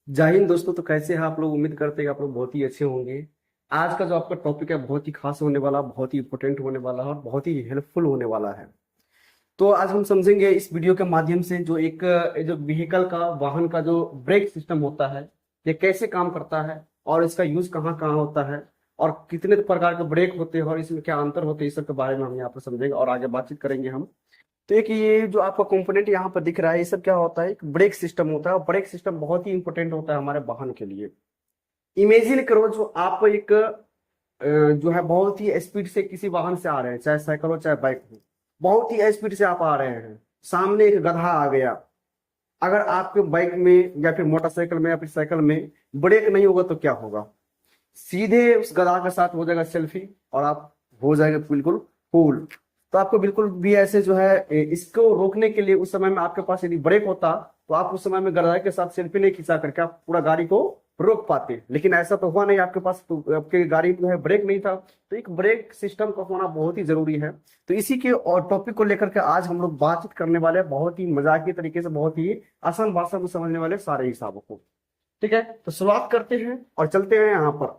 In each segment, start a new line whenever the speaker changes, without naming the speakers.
जय हिंद दोस्तों। तो कैसे हैं आप लोग? उम्मीद करते हैं कि आप लोग बहुत ही अच्छे होंगे। आज का जो आपका टॉपिक है बहुत ही खास होने वाला, बहुत ही इंपॉर्टेंट होने वाला है और बहुत ही हेल्पफुल होने वाला है। तो आज हम समझेंगे इस वीडियो के माध्यम से जो जो व्हीकल का, वाहन का जो ब्रेक सिस्टम होता है, ये कैसे काम करता है और इसका यूज कहाँ कहाँ होता है और कितने प्रकार के ब्रेक होते हैं और इसमें क्या अंतर होते हैं, इस सब के बारे में हम यहाँ पर समझेंगे और आगे बातचीत करेंगे हम। तो एक ये जो आपका कंपोनेंट यहाँ पर दिख रहा है, ये सब क्या होता है? एक ब्रेक सिस्टम होता है और ब्रेक सिस्टम बहुत ही इंपॉर्टेंट होता है हमारे वाहन के लिए। इमेजिन करो जो आप एक जो है बहुत ही स्पीड से किसी वाहन से आ रहे हैं, चाहे साइकिल हो चाहे बाइक हो, बहुत ही स्पीड से आप आ रहे हैं, सामने एक गधा आ गया। अगर आपके बाइक में या फिर मोटरसाइकिल में या फिर साइकिल में ब्रेक नहीं होगा तो क्या होगा? सीधे उस गधा के साथ हो जाएगा सेल्फी और आप हो जाएंगे बिल्कुल कूल। तो आपको बिल्कुल भी ऐसे जो है इसको रोकने के लिए उस समय में आपके पास यदि ब्रेक होता तो आप उस समय में गधा के साथ सेल्फी नहीं खिंचा करके आप पूरा गाड़ी को रोक पाते, लेकिन ऐसा तो हुआ नहीं। आपके पास तो आपके गाड़ी में जो है ब्रेक नहीं था। तो एक ब्रेक सिस्टम का होना बहुत ही जरूरी है। तो इसी के और टॉपिक को लेकर के आज हम लोग बातचीत करने वाले हैं, बहुत ही मजाकी तरीके से, बहुत ही आसान भाषा में समझने वाले सारे हिसाबों को। ठीक है, तो शुरुआत करते हैं और चलते हैं यहाँ पर।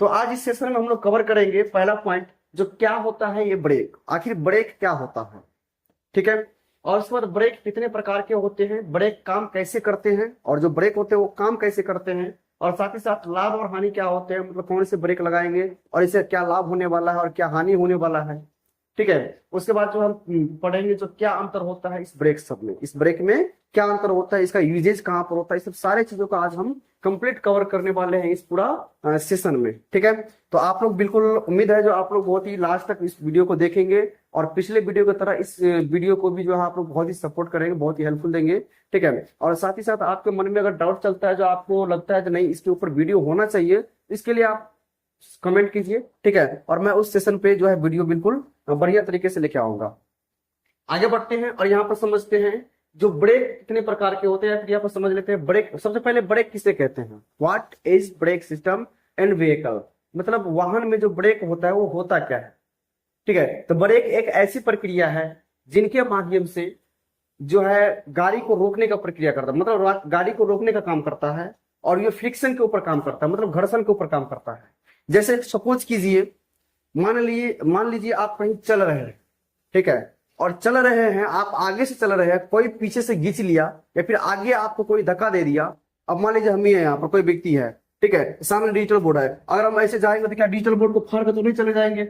तो आज इस सेशन में हम लोग कवर करेंगे पहला पॉइंट, जो क्या होता है ये ब्रेक, आखिर ब्रेक क्या होता है। ठीक है, और उसके बाद ब्रेक कितने प्रकार के होते हैं, ब्रेक काम कैसे करते हैं और जो ब्रेक होते हैं वो काम कैसे करते हैं, और साथ ही साथ लाभ और हानि क्या होते हैं, मतलब कौन से ब्रेक लगाएंगे और इससे क्या लाभ होने वाला है और क्या हानि होने वाला है। ठीक है, उसके बाद जो हम पढ़ेंगे जो क्या अंतर होता है इस ब्रेक सब में, इस ब्रेक में क्या अंतर होता है, इसका यूजेज कहाँ पर होता है, इस सब सारे चीजों का आज हम कंप्लीट कवर करने वाले हैं इस पूरा सेशन में। ठीक है, तो आप लोग बिल्कुल, उम्मीद है जो आप लोग बहुत ही लास्ट तक इस वीडियो को देखेंगे और पिछले वीडियो की तरह इस वीडियो को भी जो है आप लोग बहुत ही सपोर्ट करेंगे, बहुत ही हेल्पफुल देंगे। ठीक है, और साथ ही साथ आपके मन में अगर डाउट चलता है, जो आपको लगता है कि नहीं इसके ऊपर वीडियो होना चाहिए, इसके लिए आप कमेंट कीजिए। ठीक है, और मैं उस सेशन पे जो है वीडियो बिल्कुल बढ़िया तरीके से लेके आऊंगा। आगे बढ़ते हैं और यहाँ पर समझते हैं जो ब्रेक कितने प्रकार के होते हैं। फिर यहाँ पर समझ लेते हैं ब्रेक। सबसे पहले ब्रेक किसे कहते हैं, what is brake system and vehicle, मतलब वाहन में जो ब्रेक होता है वो होता क्या है। ठीक है, तो ब्रेक एक ऐसी प्रक्रिया है जिनके माध्यम से जो है गाड़ी को रोकने का प्रक्रिया करता है, मतलब गाड़ी को रोकने का काम करता है। और ये फ्रिक्शन के ऊपर काम करता है, मतलब घर्षण के ऊपर काम करता है। जैसे सपोज कीजिए, मान लीजिए आप कहीं चल रहे हैं, ठीक है, और चल रहे हैं, आप आगे से चल रहे हैं, कोई पीछे से खींच लिया या फिर आगे आपको कोई धक्का दे दिया। अब मान लीजिए हम ही है, यहाँ पर कोई व्यक्ति है, ठीक है, सामने डिजिटल बोर्ड है, अगर हम ऐसे जाएंगे तो क्या डिजिटल बोर्ड को फाड़ के तो नहीं चले जाएंगे?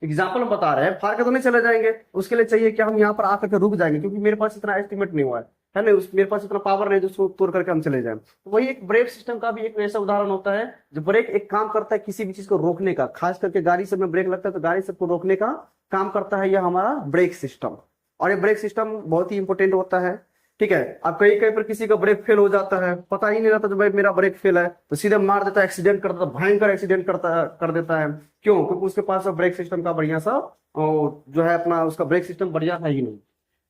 एग्जाम्पल हम बता रहे हैं, फाड़ के तो नहीं चले जाएंगे। उसके लिए चाहिए कि हम यहाँ पर आकर के रुक जाएंगे, क्योंकि मेरे पास इतना एस्टिमेट नहीं हुआ है ना, मेरे पास इतना पावर नहीं जो उसको तोड़ करके हम चले जाएं। तो वही एक ब्रेक सिस्टम का भी एक ऐसा उदाहरण होता है, जो ब्रेक एक काम करता है किसी भी चीज को रोकने का, खास करके गाड़ी सब में ब्रेक लगता है तो गाड़ी सबको रोकने का काम करता है यह हमारा ब्रेक सिस्टम। और ये ब्रेक सिस्टम बहुत ही इंपॉर्टेंट होता है। ठीक है, अब कहीं कहीं पर किसी का ब्रेक फेल हो जाता है, पता ही नहीं रहता जो भाई मेरा ब्रेक फेल है, तो सीधे मार देता है, एक्सीडेंट कर देता है, भयंकर एक्सीडेंट कर देता है। क्यों? क्योंकि उसके पास ब्रेक सिस्टम का बढ़िया सा जो है अपना उसका ब्रेक सिस्टम बढ़िया है ही नहीं।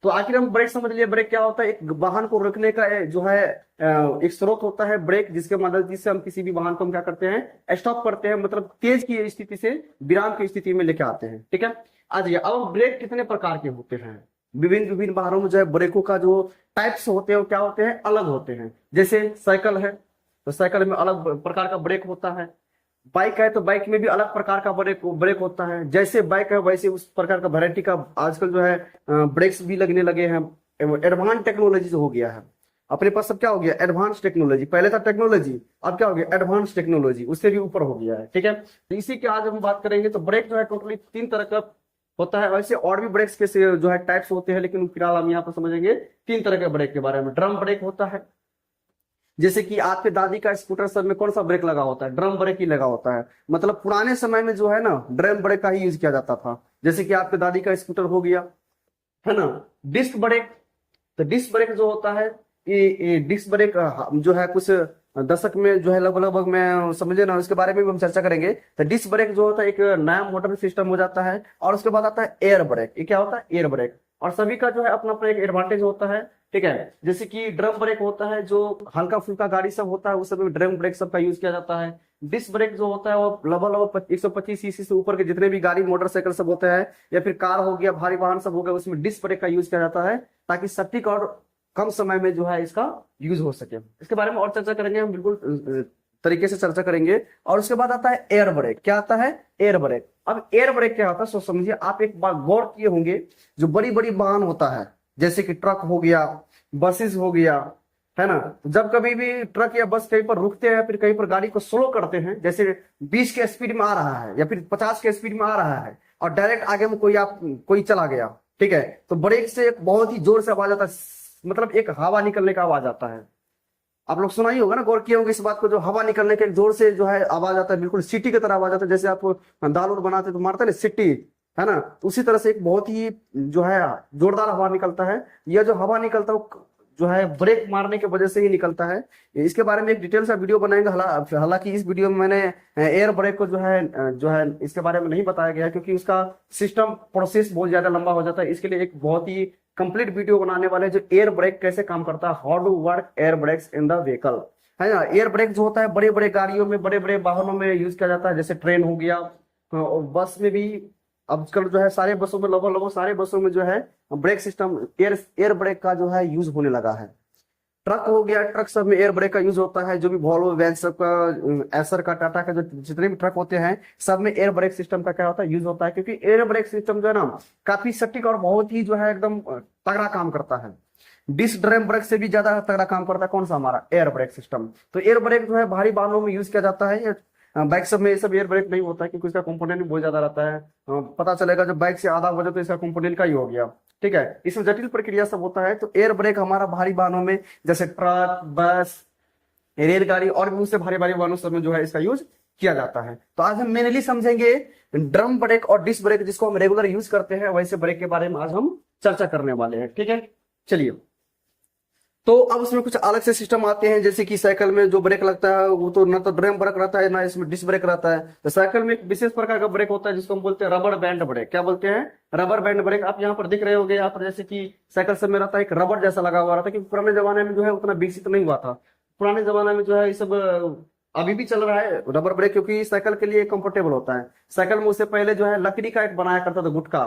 तो आखिर हम ब्रेक समझ लिए, ब्रेक क्या होता है? एक वाहन को रोकने का जो है एक स्रोत होता है ब्रेक, जिसके मदद से हम किसी भी वाहन को हम क्या करते हैं, स्टॉप करते हैं, मतलब तेज की स्थिति से विराम की स्थिति में लेके आते हैं। ठीक है, आज अब ब्रेक कितने प्रकार के होते हैं, विभिन्न विभिन्न वाहनों में जो है ब्रेकों का जो टाइप्स होते हैं वो क्या होते हैं, अलग होते हैं। जैसे साइकिल है तो साइकिल में अलग प्रकार का ब्रेक होता है, बाइक है तो बाइक में भी अलग प्रकार का ब्रेक होता है। जैसे बाइक है वैसे उस प्रकार का वैरायटी का आजकल जो है ब्रेक्स भी लगने लगे हैं। एडवांस टेक्नोलॉजी हो गया है अपने पास, सब क्या हो गया, एडवांस टेक्नोलॉजी। पहले था टेक्नोलॉजी, अब क्या हो गया, एडवांस टेक्नोलॉजी, उससे भी ऊपर हो गया है। ठीक है, तो इसी के आज हम बात करेंगे। तो ब्रेक जो है टोटली 3 तरह का होता है। वैसे और भी ब्रेक्स के जो है टाइप्स होते हैं, लेकिन फिलहाल हम यहाँ पर समझेंगे 3 तरह के ब्रेक के बारे में। ड्रम ब्रेक होता है, जैसे कि आपके दादी का स्कूटर सब में कौन सा ब्रेक लगा होता है, ड्रम ब्रेक ही लगा होता है। मतलब पुराने समय में जो है ना ड्रम ब्रेक का ही यूज किया जाता था। जैसे कि आपके दादी का स्कूटर हो गया, है ना। डिस्क ब्रेक, तो डिस्क ब्रेक जो होता है, ये डिस्क ब्रेक जो है कुछ दशक में जो है लगभग लगभग में समझे ना, उसके बारे में भी हम चर्चा करेंगे। तो डिस्क ब्रेक जो होता है एक नया मॉडर्न सिस्टम हो जाता है। और उसके बाद आता है एयर ब्रेक। ये क्या होता है, एयर ब्रेक। और सभी का जो है अपना अपना एक एडवांटेज होता है। ठीक है, जैसे कि ड्रम ब्रेक होता है, जो हल्का फुल्का गाड़ी सब होता है उस सब में ड्रम ब्रेक सब का यूज किया जाता है। डिस्क ब्रेक जो होता है वो लगभग 125 सीसी से ऊपर के जितने भी गाड़ी मोटरसाइकिल सब होते हैं या फिर कार हो गया, भारी वाहन सब हो गया, उसमें डिस्क ब्रेक का यूज किया जाता है, ताकि सटीक और कम समय में जो है इसका यूज हो सके। इसके बारे में और चर्चा करेंगे हम, बिल्कुल तरीके से चर्चा करेंगे। और उसके बाद आता है एयर ब्रेक। क्या आता है? Air brake. अब एयर ब्रेक क्या होता है सो समझिए, आप एक बार गौर किए होंगे, जो बड़ी बड़ी वाहन होता है जैसे कि ट्रक हो गया, बसेस हो गया, है ना, जब कभी भी ट्रक या बस कहीं पर रुकते हैं, फिर कहीं पर गाड़ी को स्लो करते हैं, जैसे 20 के स्पीड में आ रहा है या फिर 50 के स्पीड में आ रहा है और डायरेक्ट आगे में कोई चला गया, ठीक है, तो ब्रेक से एक बहुत ही जोर से आवाज आता है, मतलब एक हवा निकलने का आवाज आता है। आप लोग सुना ही होगा ना, गौर किए होंगे इस बात को, जो हवा निकलने के जोर से जो है आवाज आता है, बिल्कुल सीटी की तरह आवाज आता है। जैसे आप दाल उल बनाते तो मारते ना सीटी, है ना, तो उसी तरह से एक बहुत ही जो है जोरदार हवा निकलता है। यह जो हवा निकलता है जो है ब्रेक मारने की वजह से ही निकलता है। इसके बारे में एक डिटेल सा वीडियो बनाएंगे। हालांकि इस वीडियो में मैंने एयर ब्रेक को जो है इसके बारे में नहीं बताया गया, क्योंकि उसका सिस्टम प्रोसेस बहुत ज्यादा लंबा हो जाता है। इसके लिए एक बहुत ही कंप्लीट वीडियो बनाने वाले जो एयर ब्रेक कैसे काम करता है, how do work air brakes in the vehicle, है ना। एयर ब्रेक जो होता है बड़े बड़े गाड़ियों में, बड़े बड़े वाहनों में यूज किया जाता है, जैसे ट्रेन हो गया, और बस में भी आजकल जो है सारे बसों में, लगभग सारे बसों में जो है ब्रेक सिस्टम एयर ब्रेक का जो है यूज होने लगा है। ट्रक हो गया, ट्रक सब में एयर ब्रेक का यूज होता है। जो भी वॉल्वो, वैन सब का, एसर का, टाटा का, जो जितने भी ट्रक होते हैं सब में एयर ब्रेक सिस्टम का क्या होता है, यूज होता है। क्योंकि एयर ब्रेक सिस्टम जो है ना काफी सटीक और बहुत ही जो है एकदम तगड़ा काम करता है। डिस्क ड्रम ब्रेक से भी ज्यादा तगड़ा काम करता है कौन सा? हमारा एयर ब्रेक सिस्टम। तो एयर ब्रेक जो है भारी वाहनों में यूज किया जाता है। बाइक सब में ये सब एयर ब्रेक नहीं होता है, क्योंकि इसका कंपोनेंट भी बहुत ज्यादा रहता है। पता चलेगा जब बाइक से आधा हो जाए तो इसका कंपोनेंट का ही हो गया, ठीक है। इसमें जटिल प्रक्रिया सब होता है। तो एयर ब्रेक हमारा भारी वाहनों में, जैसे ट्रक, बस, रेलगाड़ी और भी उससे भारी भारी वाहनों सब में जो है इसका यूज किया जाता है। तो आज हम मेनली समझेंगे ड्रम ब्रेक और डिस्क ब्रेक, जिसको हम रेगुलर यूज करते हैं, वैसे ब्रेक के बारे में आज हम चर्चा करने वाले हैं, ठीक है। चलिए, तो अब उसमें कुछ अलग से सिस्टम आते हैं, जैसे कि साइकिल में जो ब्रेक लगता है वो तो ना तो ड्रम ब्रेक रहता है, ना इसमें डिस्क ब्रेक रहता है। तो साइकिल में एक विशेष प्रकार का ब्रेक होता है जिसको हम बोलते हैं रबर बैंड ब्रेक। क्या बोलते हैं? Rubber band break. आप यहाँ पर दिख रहे होंगे, यहाँ पर जैसे कि साइकिल सब में रहता है एक रबर जैसा लगा हुआ रहता है, क्योंकि पुराने जमाने में जो है उतना विकसित नहीं हुआ था। पुराने जमाने में जो है ये सब अभी भी चल रहा है रबर ब्रेक, क्योंकि साइकिल के लिए कंफर्टेबल होता है। साइकिल में उससे पहले जो है लकड़ी का एक बनाया करता था गुटका,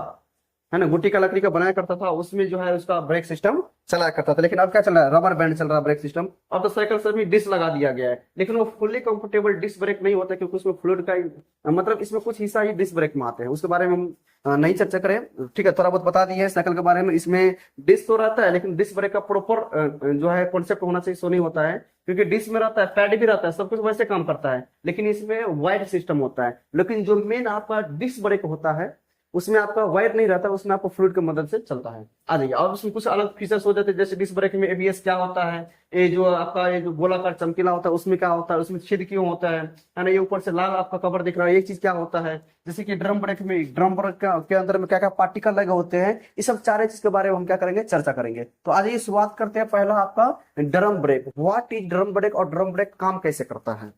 है ना, गुट्टी का लकड़ी का बनाया करता था, उसमें जो है उसका ब्रेक सिस्टम चलाया करता था। लेकिन अब क्या चल रहा है? रबर बैंड चल रहा है ब्रेक सिस्टम। अब तो साइकिल से भी डिस्क लगा दिया गया है, लेकिन वो फुल्ली कंफर्टेबल डिस्क ब्रेक नहीं होता, क्योंकि उसमें फ्लूइड का मतलब इसमें कुछ हिस्सा ही डिस्क ब्रेक में आते हैं। उसके बारे में हम नहीं चर्चा करें, ठीक है, थोड़ा बहुत बता दिए साइकिल के बारे में। इसमें डिस्क तो रहता है, लेकिन डिस्क ब्रेक का प्रॉपर जो है कॉन्सेप्ट होना चाहिए, सो नहीं होता है। क्योंकि डिस्क में रहता है, पैड भी रहता है, सब कुछ वैसे काम करता है, लेकिन इसमें वायर सिस्टम होता है। लेकिन जो मेन आपका डिस्क ब्रेक होता है उसमें आपका वायर नहीं रहता, उसमें आपको फ्लूइड की मदद से चलता है। आ जाइए, और उसमें कुछ अलग फीचर्स हो जाते हैं, जैसे डिस्क ब्रेक में एबीएस क्या होता है, ये जो आपका ये जो गोलाकार चमकीला होता है उसमें क्या होता है, उसमें छेद क्यों होता है ना, ये ऊपर से लाल आपका कवर दिख रहा है, ये चीज क्या होता है। जैसे कि ड्रम ब्रेक में, ड्रम ब्रेक के अंदर में क्या क्या पार्टिकल लगे होते हैं, ये सब सारे चीज के बारे में हम क्या करेंगे, चर्चा करेंगे। तो आज ये शुरुआत करते हैं, पहला आपका drum brake. What is drum brake और ड्रम ब्रेक काम कैसे करता है।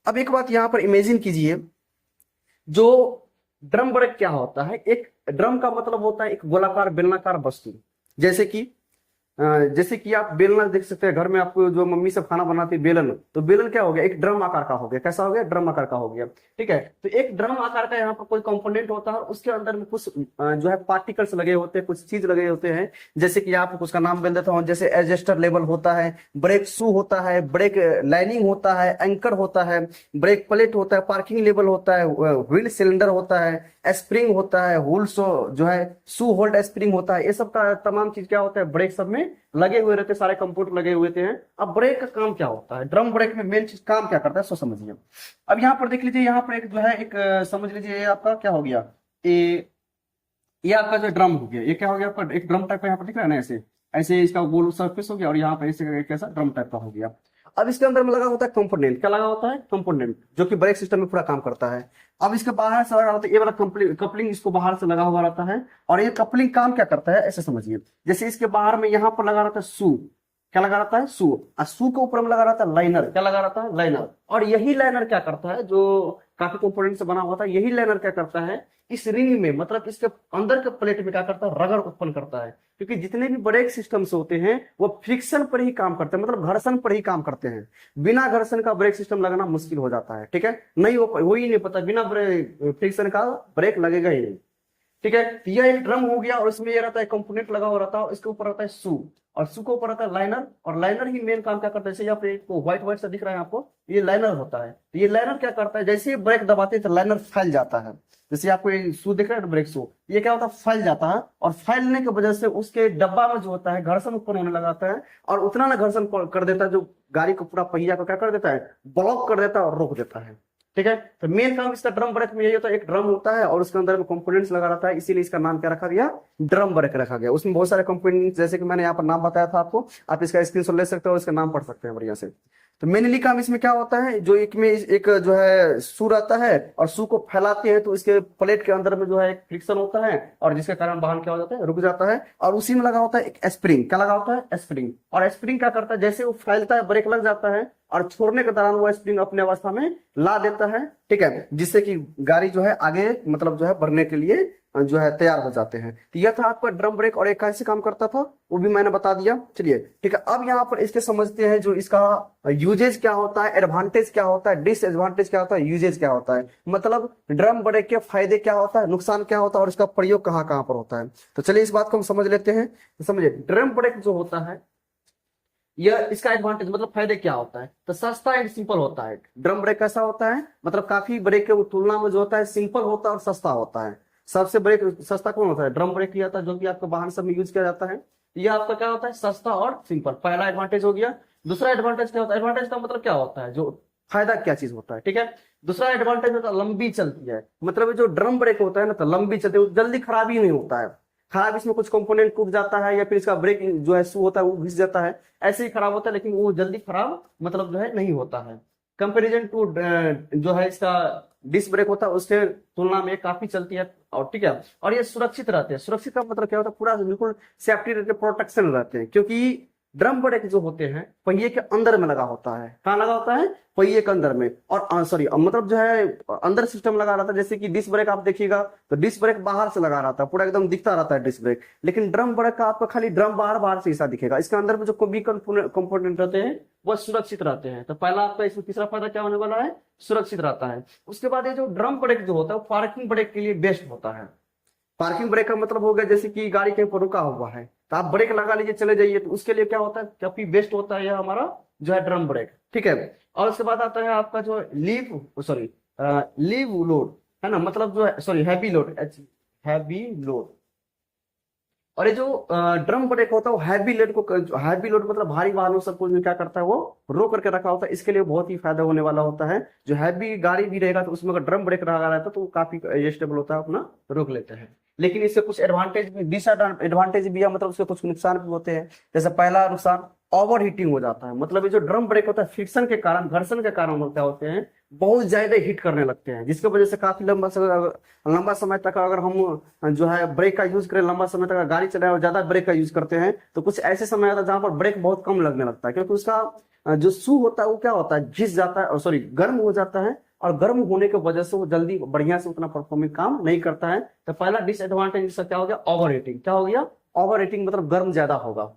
अब एक बात यहाँ पर इमेजिन कीजिए, जो ड्रम ब्रेक क्या होता है, एक ड्रम का मतलब होता है एक गोलाकार बेलनाकार वस्तु। जैसे कि आप बेलना देख सकते हैं घर में, आपको जो मम्मी सब खाना बनाती है बेलन, तो बेलन क्या हो गया, एक ड्रम आकार का हो गया। कैसा हो गया? ड्रम आकार का हो गया, ठीक है। तो एक ड्रम आकार का यहाँ पर कोई कंपोनेंट होता है, उसके अंदर में कुछ जो है पार्टिकल्स लगे होते हैं, कुछ चीज लगे होते हैं। जैसे कि आप उसका नाम बोल देता हूँ, जैसे एडजस्टर लेवल होता है, ब्रेक शू होता है, ब्रेक लाइनिंग होता है, एंकर होता है, ब्रेक प्लेट होता है, पार्किंग लेवल होता है, व्हील सिलेंडर होता है, स्प्रिंग होता है, हुल जो है शू होल्ड स्प्रिंग होता है। ये सब का तमाम चीज क्या होता है ब्रेक सब में लगे हुए रहते, सारे कंप्यूटर लगे हुए थे। अब ब्रेक का काम क्या होता है, ड्रम ब्रेक में मेन चीज काम क्या करता है, सो समझिए। अब यहाँ पर देख लीजिए, यहाँ पर एक जो है एक समझ लीजिए, ये आपका क्या हो गया, ये आपका जो ड्रम हो गया, ये क्या हो गया आपका, एक ड्रम टाइप का यहाँ पर दिख रहा है ना, ऐसे ऐसे इसका गोल सरफेस हो गया, और यहाँ पर ऐसे कैसा ड्रम टाइप का हो गया। अब इसके अंदर में लगा होता है कंपोनेंट। क्या लगा होता है? कंपोनेंट, जो कि ब्रेक सिस्टम में पूरा काम करता है। अब इसके बाहर से लगा होता है ये वाला कपलिंग, इसको बाहर से लगा हुआ रहता है। और ये कपलिंग काम क्या करता है, ऐसे समझिए, जैसे इसके बाहर में यहाँ पर लगा रहता है शू। क्या लगा रहता है? शू। और शू के ऊपर में लगा रहता है लाइनर। क्या लगा रहता है? लाइनर। और यही लाइनर क्या करता है, जो काफी कंपोनेंट से बना होता है, यही लाइनर क्या करता है, इस रिंग में, मतलब इसके अंदर के प्लेट में क्या करता है, रगड़ उत्पन्न करता है। क्योंकि जितने भी ब्रेक सिस्टम्स होते हैं वो फ्रिक्शन पर ही काम करते हैं, मतलब घर्षण पर ही काम करते हैं। बिना घर्षण का ब्रेक सिस्टम लगना मुश्किल हो जाता है, ठीक है, नहीं हो ही नहीं पता, बिना फ्रिक्शन का ब्रेक लगेगा ही नहीं, ठीक है। तो यह एक ड्रम हो गया और इसमें ये रहता है कंपोनेंट लगा हुआ रहता है, इसके ऊपर रहता है शू, और शू के ऊपर रहता है लाइनर, और लाइनर ही मेन काम क्या करता है, जैसे यहाँ पे व्हाइट व्हाइट सा दिख रहा है आपको, ये लाइनर होता है। तो ये लाइनर क्या करता है, जैसे ही ब्रेक दबाते हैं तो लाइनर फैल जाता है। जैसे आपको ये शू दिख रहा है, ब्रेक शू, ये क्या होता है, फैल जाता है, और फैलने की वजह से उसके डब्बा में जो होता है घर्षण उत्पन्न होने लगाता है, और उतना ना घर्षण कर देता है जो गाड़ी को पूरा पहिया को क्या कर देता है, ब्लॉक कर देता है और रोक देता है। ठीक है। तो मेन काम इसका ड्रम ब्रेक में यही होता है, एक ड्रम होता है और उसके अंदर में कंपोनेंट्स लगा रहता है, इसीलिए इसका नाम क्या रखा गया, ड्रम ब्रेक रखा गया। उसमें बहुत सारे कंपोनेंट्स, जैसे कि मैंने यहाँ पर नाम बताया था आपको, आप इसका स्क्रीनशॉट ले सकते हो और इसका नाम पढ़ सकते हैं बढ़िया से। तो मेनली काम इसमें क्या होता है, जो एक में एक जो है शू रहता है, और शू को फैलाते हैं तो इसके प्लेट के अंदर में जो है एक फ्रिक्शन होता है, और जिसके कारण वाहन क्या हो जाता है, रुक जाता है। और उसी में लगा होता है एक स्प्रिंग, क्या लगा होता है, स्प्रिंग। और स्प्रिंग क्या करता है, जैसे वो फैलता है ब्रेक लग जाता है, और छोड़ने के दौरान वो स्प्रिंग अपने अवस्था में ला देता है। ठीक है, जिससे कि गाड़ी जो है आगे मतलब जो है बढ़ने के लिए जो है तैयार हो जाते हैं। तो यह था आपका ड्रम ब्रेक, और एक कैसे काम करता था वो भी मैंने बता दिया। चलिए ठीक है, अब यहाँ पर इसके समझते हैं जो इसका यूजेज क्या होता है, एडवांटेज क्या होता है, डिसएडवांटेज क्या होता है, यूजेज क्या होता है, मतलब ड्रम ब्रेक के फायदे क्या होता है, नुकसान क्या होता है, और इसका प्रयोग कहाँ कहाँ पर होता है। तो चलिए इस बात को हम समझ लेते हैं। तो समझिए, ड्रम ब्रेक जो होता है, यह इसका एडवांटेज मतलब फायदे क्या होता है, तो सस्ता एंड सिंपल होता है। ड्रम ब्रेक कैसा होता है, मतलब काफी ब्रेक के तुलना में जो होता है सिंपल होता है और सस्ता होता है। सबसे ब्रेक सस्ता कौन होता है, ड्रम ब्रेक लिया था, जो कि आपके वाहन सब में यूज किया जाता है। यह आपका क्या होता है, सस्ता और सिंपल, पहला एडवांटेज हो गया। दूसरा एडवांटेज क्या होता है, एडवांटेज का मतलब क्या होता है, जो फायदा क्या चीज होता है। ठीक है, दूसरा एडवांटेज होता है लंबी चलती है, मतलब जो ड्रम ब्रेक होता है ना, तो लंबी चलती है, जल्दी खराब ही नहीं होता है। खराब इसमें कुछ कंपोनेंट टूट जाता है, या फिर इसका ब्रेक जो है शू होता है वो घिस जाता है, ऐसे ही खराब होता है, लेकिन वो जल्दी खराब मतलब जो है नहीं होता है। कंपेरिजन टू जो है इसका डिस्क ब्रेक होता है, उसके तुलना में काफी चलती है। और ठीक है, और ये सुरक्षित रहते हैं। सुरक्षित का मतलब क्या होता है, पूरा बिल्कुल सेफ्टी रहते, प्रोटेक्शन रहते हैं, क्योंकि ड्रम ब्रेक जो होते हैं पहिए के अंदर में लगा होता है। कहाँ लगा होता है, पहिए के अंदर में, और सॉरी मतलब जो है अंदर सिस्टम लगा रहता है। जैसे कि डिस्क ब्रेक आप देखिएगा तो डिस्क ब्रेक बाहर से लगा रहता है, पूरा एकदम दिखता रहता है डिस्क ब्रेक, लेकिन ड्रम ब्रेक का आपको खाली ड्रम बाहर बाहर से ऐसा दिखेगा। इसके अंदर में जो भी कंपोनेंट रहते हैं वो सुरक्षित रहते हैं। तो पहला आपका इसमें तीसरा फायदा क्या होने वाला है, सुरक्षित रहता है। उसके बाद ये जो ड्रम ब्रेक जो होता है वो पार्किंग ब्रेक के लिए बेस्ट होता है। पार्किंग ब्रेक का मतलब हो गया, जैसे कि गाड़ी कहीं पर रुका हुआ है तो आप ब्रेक लगा लीजिए चले जाइए, तो उसके लिए क्या होता है, काफी बेस्ट होता है यह हमारा जो है ड्रम ब्रेक। ठीक है, और उसके बाद आता है आपका जो लीव लोड है ना, मतलब जो है sorry heavy load, heavy load. और ये जो ड्रम ब्रेक होता है वो हैवी लोड को, हैवी लोड मतलब भारी वाहनों सबको जो क्या करता है वो रोक करके रखा होता है। इसके लिए बहुत ही फायदा होने वाला होता है। जो हैवी गाड़ी भी रहेगा तो उसमें अगर ड्रम ब्रेक लगा रहता है तो वो काफी स्टेबल होता है, अपना रोक लेते हैं। लेकिन इससे कुछ एडवांटेज भी, डिसएडवांटेज भी है, मतलब उसके कुछ नुकसान भी होते हैं। जैसे पहला नुकसान, ओवर हीटिंग हो जाता है। मतलब ये जो ड्रम ब्रेक होता है फ्रिक्शन के कारण, घर्षण के कारण क्या होते हैं, बहुत ज्यादा हीट करने लगते हैं, जिसकी वजह से काफी लंबा समय तक अगर हम जो है ब्रेक का यूज करें, लंबा समय तक गाड़ी चलाए और ज्यादा ब्रेक का यूज करते हैं, तो कुछ ऐसे समय आता है जहां पर ब्रेक बहुत कम लगने लगता है, क्योंकि उसका जो शू होता है वो क्या होता है, घिस जाता है, सॉरी गर्म हो जाता है, और गर्म होने की वजह से वो जल्दी बढ़िया से उतना परफॉर्मिंग काम नहीं करता है। तो पहला डिसएडवांटेज इसका क्या हो गया, ओवर हीटिंग। क्या हो गया, ओवर हीटिंग, मतलब गर्म ज्यादा होगा।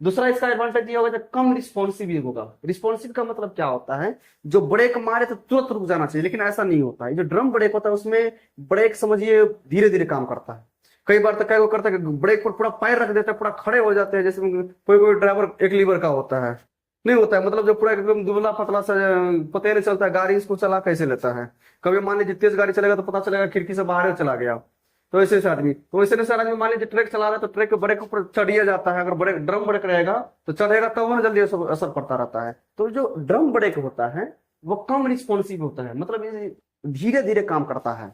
दूसरा इसका एडवांटेज ये होगा, कम रिस्पॉन्सिव होगा। रिस्पॉन्सिव का मतलब क्या होता है, जो ब्रेक मारे तो तुरंत रुक जाना चाहिए, लेकिन ऐसा नहीं होता है। जो ड्रम ब्रेक होता है उसमें ब्रेक समझिए धीरे धीरे काम करता है। कई बार तो क्या करता है, ब्रेक पर पूरा पैर रख देता है, पूरा खड़े हो जाते हैं। जैसे कोई कोई ड्राइवर एक लीवर का होता है, नहीं होता है, मतलब जो पूरा एकदम दुबला पतला सा पता ही नहीं चलता है गाड़ी इसको चला कैसे लेता है। कभी मान लीजिए तेज गाड़ी चलेगा तो पता चलेगा खिड़की से बाहर चला गया। तो ऐसे आदमी, तो ऐसे आदमी मान लीजिए ट्रक चला रहा है तो ट्रक के ब्रेक के ऊपर चढ़िए जाता है। अगर ब्रेक ड्रम ब्रेक रहेगा तो चढ़ेगा तब वो जल्दी असर पड़ता रहता है। तो जो ड्रम ब्रेक होता है वो कम रिस्पॉन्सिव होता है, मतलब ये धीरे धीरे काम करता है।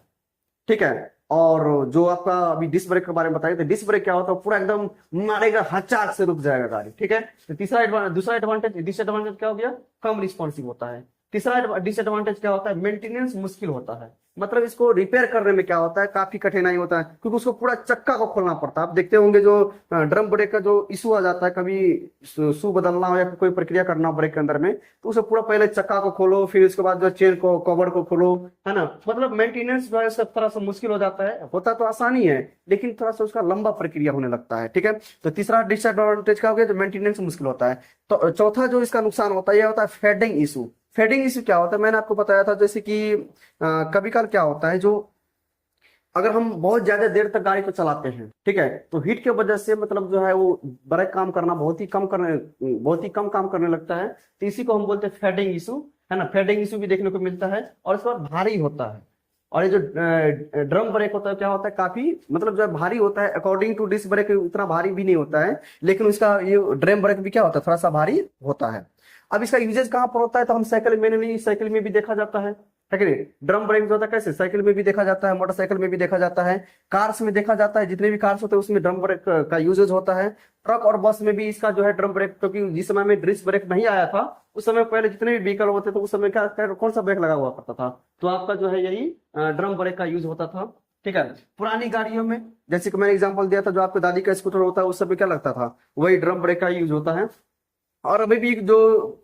ठीक है, और जो आपका अभी डिस्क ब्रेक के बारे में बताइए, तो डिस्क ब्रेक क्या होता है, पूरा एकदम मारेगा, हचाक से रुक जाएगा गाड़ी। ठीक है, तो दूसरा एडवांटेज, डिसएडवांटेज क्या हो गया, कम रिस्पॉन्सिव होता है। तीसरा डिसएडवांटेज क्या होता है, मेंटेनेंस मुश्किल होता है। मतलब इसको रिपेयर करने में क्या होता है, काफी कठिनाई होता है, क्योंकि उसको पूरा चक्का को खोलना पड़ता है। आप देखते होंगे जो ड्रम ब्रेक का जो इशू आ जाता है, कभी शू बदलना हो या कोई प्रक्रिया करना ब्रेक के अंदर में, तो उसे पूरा पहले चक्का को खोलो, फिर उसके बाद जो चेन को कवर को खोलो, है ना। मतलब मेंटेनेंस जो है सब थोड़ा सा मुश्किल हो जाता है। होता तो आसानी है, लेकिन थोड़ा सा उसका लंबा प्रक्रिया होने लगता है। ठीक है, तो तीसरा डिसएडवांटेज क्या हो गया, जो मेंटेनेंस मुश्किल होता है। तो चौथा जो इसका नुकसान होता है, यह होता है फेडिंग इशू। फेडिंग इशू क्या होता है, मैंने आपको बताया था, जैसे कि कभी कल क्या होता है, जो अगर हम बहुत ज्यादा देर तक गाड़ी को चलाते हैं, ठीक है, तो हीट की वजह से मतलब जो है वो ब्रेक काम करना बहुत ही कम काम करने लगता है। तो इसी को हम बोलते हैं फेडिंग इशू, है ना। फेडिंग इशू भी देखने को मिलता है और इसके बाद भारी होता है। और ये जो ड्रम ब्रेक होता है क्या होता है, काफी मतलब जो है भारी होता है। अकॉर्डिंग टू डिस्क ब्रेक उतना भारी भी नहीं होता है, लेकिन उसका ये ड्रम ब्रेक भी क्या होता है, थोड़ा सा भारी होता है। अब इसका यूजेज कहाँ पर होता है, तो हम साइकिल में नहीं, साइकिल में भी देखा जाता है कि नहीं। ड्रम ब्रेक जो होता है कैसे, साइकिल में भी देखा जाता है, मोटरसाइकिल में भी देखा जाता है, कार्स में देखा जाता है। जितने भी कार्स होते हैं उसमें ड्रम ब्रेक का यूजेज होता है। ट्रक और बस में भी इसका जो है ड्रम ब्रेक, क्योंकि जिस समय में डिस्क ब्रेक नहीं आया था उस समय पहले जितने भी व्हीकल होते थे उस समय कौन सा ब्रेक लगा हुआ करता था, तो आपका जो है यही ड्रम ब्रेक का यूज होता था। ठीक है, पुरानी गाड़ियों में जैसे कि मैंने एग्जांपल दिया था, जो आपके दादी का स्कूटर होता है उस समय क्या लगता था, वही ड्रम ब्रेक का यूज होता है। और अभी भी जो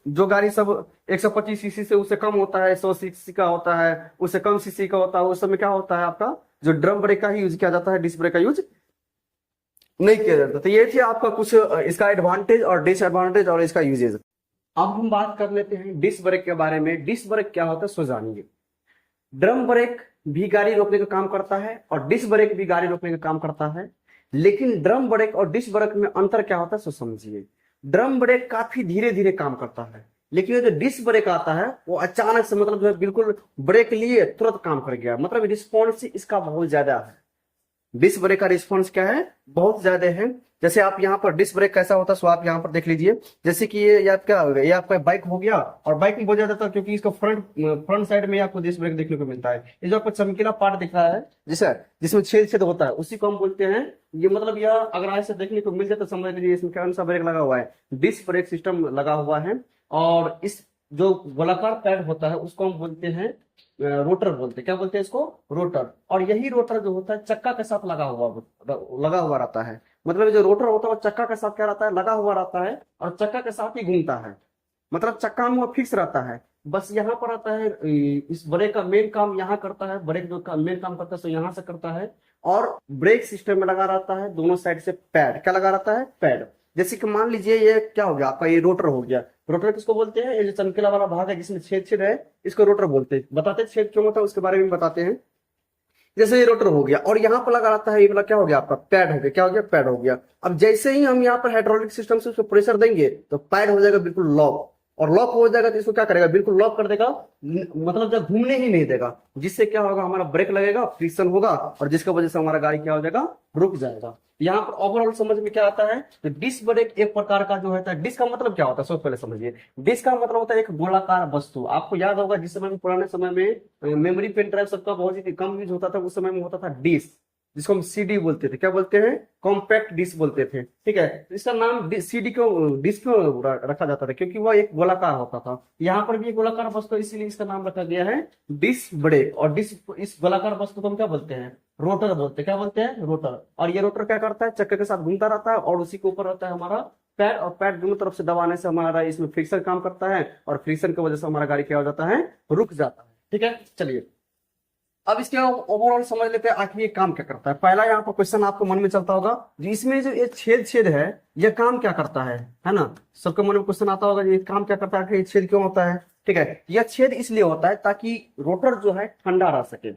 जो गाड़ी सब 125 सीसी से उससे कम होता है, 100 सीसी का होता है, उससे कम सीसी का होता है, उस समय क्या होता है, आपका जो ड्रम ब्रेक का ही यूज किया जाता है, डिस्क ब्रेक का यूज नहीं किया जाता। तो ये थी आपका कुछ इसका एडवांटेज और डिसएडवांटेज और इसका यूजेज। अब हम बात कर लेते हैं डिस्क ब्रेक के बारे में। डिस्क ब्रेक क्या होता है सो जानिए। ड्रम ब्रेक भी गाड़ी रोकने का काम करता है और डिस्क ब्रेक भी गाड़ी रोकने का काम करता है, लेकिन ड्रम ब्रेक और डिस्क ब्रेक में अंतर क्या होता है सो समझिए। ड्रम ब्रेक काफी धीरे धीरे काम करता है, लेकिन ये जो डिस्क ब्रेक आता है वो अचानक से मतलब जो है बिल्कुल ब्रेक लिए तुरंत काम कर गया, मतलब रिस्पॉन्स इसका बहुत ज्यादा है। डिस्क ब्रेक का रिस्पॉन्स क्या है, बहुत ज्यादा है। जैसे आप यहाँ पर डिस्क ब्रेक कैसा होता है सो आप यहाँ पर देख लीजिए। जैसे कि ये आपका ये आपका बाइक हो गया, और बाइक में बहुत ज्यादा था क्योंकि इसका फ्रंट साइड में आपको डिस्क ब्रेक देखने को मिलता है। ये जो आपको चमकीला पार्ट दिख रहा है जैसे जिसमें छेद छेद होता है उसी को हम बोलते हैं, ये मतलब यह अगर ऐसे देखने को मिल जाए तो समझ लीजिए इसमें कौन सा ब्रेक लगा हुआ है, डिस्क ब्रेक सिस्टम लगा हुआ है। और इस जो गोलाकार पैड होता है उसको हम बोलते हैं रोटर बोलते हैं। क्या बोलते हैं इसको, रोटर। और यही रोटर जो होता है चक्का के साथ लगा हुआ रहता है। मतलब जो रोटर होता है वो चक्का के साथ क्या रहता है, लगा हुआ रहता है और चक्का के साथ ही घूमता है। मतलब चक्का में वो फिक्स रहता है। बस यहाँ पर आता है इस ब्रेक का मेन काम यहाँ करता है, ब्रेक जो मेन काम करता है सो यहाँ से करता है। और ब्रेक सिस्टम में लगा रहता है दोनों साइड से पैड, क्या लगा रहता है, पैड। जैसे कि मान लीजिए ये क्या हो गया आपका, ये रोटर हो गया। रोटर किसको बोलते हैं, ये जो चमकीला वाला भाग है जिसमें छेद छेद है इसको रोटर बोलते हैं। बताते हैं छेद क्यों होता है उसके बारे में बताते हैं। जैसे ये रोटर हो गया और यहाँ पर लगा रहता है, ये वाला क्या हो गया आपका, पैड हो गया। क्या हो गया, पैड हो गया। अब जैसे ही हम यहाँ पर हाइड्रोलिक सिस्टम से उसको प्रेशर देंगे तो पैड हो जाएगा बिल्कुल लॉक, और लॉक हो जाएगा तो इसको क्या करेगा, बिल्कुल लॉक कर देगा, मतलब जब घूमने ही नहीं देगा। जिससे क्या होगा, हमारा ब्रेक लगेगा, फ्रिक्शन होगा, और जिसकी वजह से हमारा गाड़ी क्या हो जाएगा, रुक जाएगा। यहाँ पर ओवरऑल समझ में क्या आता है, तो डिस्क ब्रेक एक प्रकार का जो होता है। डिस्क का मतलब क्या होता है, सबसे पहले समझिए। डिस्क का मतलब होता है एक गोलाकार वस्तु। आपको याद होगा जिस समय में, पुराने समय में मेमोरी पेन ड्राइव सबका बहुत ही कम यूज होता था, उस समय में होता था डिस्क, जिसको हम सीडी बोलते थे। क्या बोलते हैं, कॉम्पैक्ट डिस्क बोलते थे। ठीक है, तो इसका नाम सीडी क्यों, डिस्क क्यों रखा जाता था, क्योंकि वह एक गोलाकार होता था। यहाँ पर भी एक गोलाकार वस्तु, इसीलिए इसका नाम रखा गया है डिस्क ब्रेक। और डिस्क, इस गोलाकार वस्तु को हम क्या बोलते हैं, रोटर बोलते हैं। क्या बोलते हैं, रोटर। और ये रोटर क्या करता है, चक्कर के साथ घूमता रहता है, और उसी के ऊपर रहता है हमारा पैड, और पैड दोनों तरफ से दबाने से हमारा इसमें फ्रिक्शन काम करता है, और फ्रिक्शन की वजह से हमारा गाड़ी क्या हो जाता है, रुक जाता है। ठीक है, चलिए अब इसके ओवरऑल समझ लेते हैं आखिर ये काम क्या करता है। पहला यहाँ पर क्वेश्चन आपको मन में चलता होगा, जो इसमें जो ये छेद छेद है ये काम क्या करता है ना। सबके मन में क्वेश्चन आता होगा ये काम क्या करता है, आखिर ये छेद क्यों होता है। ठीक है, यह छेद इसलिए होता है ताकि रोटर जो है ठंडा रह सके।